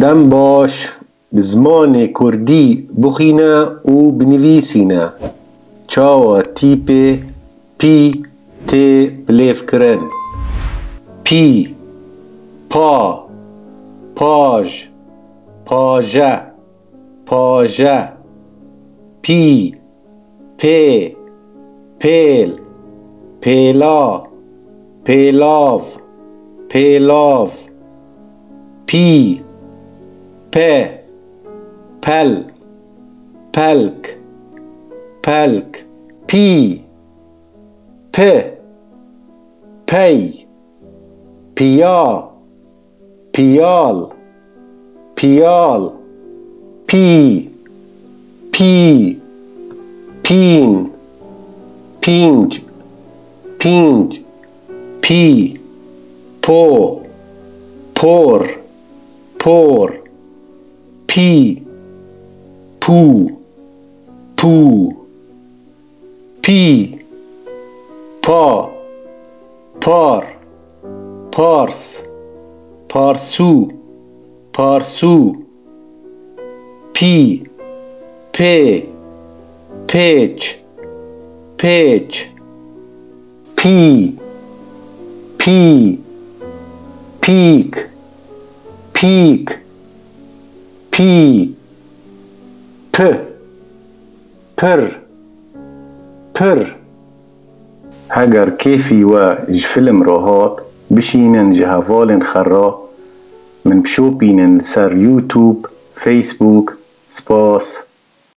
دم باش بزمان کردی بخینه و بنویسینه. چاوا تیپ پی تی بلیف کرن. پی، پا، پاژ، پاژه، پاژه. پی، پی، پیل، پیلا، پیلاو، پیلاو. پی، په، پل، پلک، پلک. پی، په، پی. پیا، پیال، پیال. پی، پی، پین، پینج، پینج. پی، پو، پور، پور. پی، پو، پو. پی، پا، پار، پارس، پارسو، پارسو. پی، پی، پیچ، پیچ. پی، پی، پیک، پیک. پی، پ، پر، پر. هگر كيفي وجفلم روهات بشينن جهافالن خرا من بشوبينن سر يوتيوب فيسبوك سباس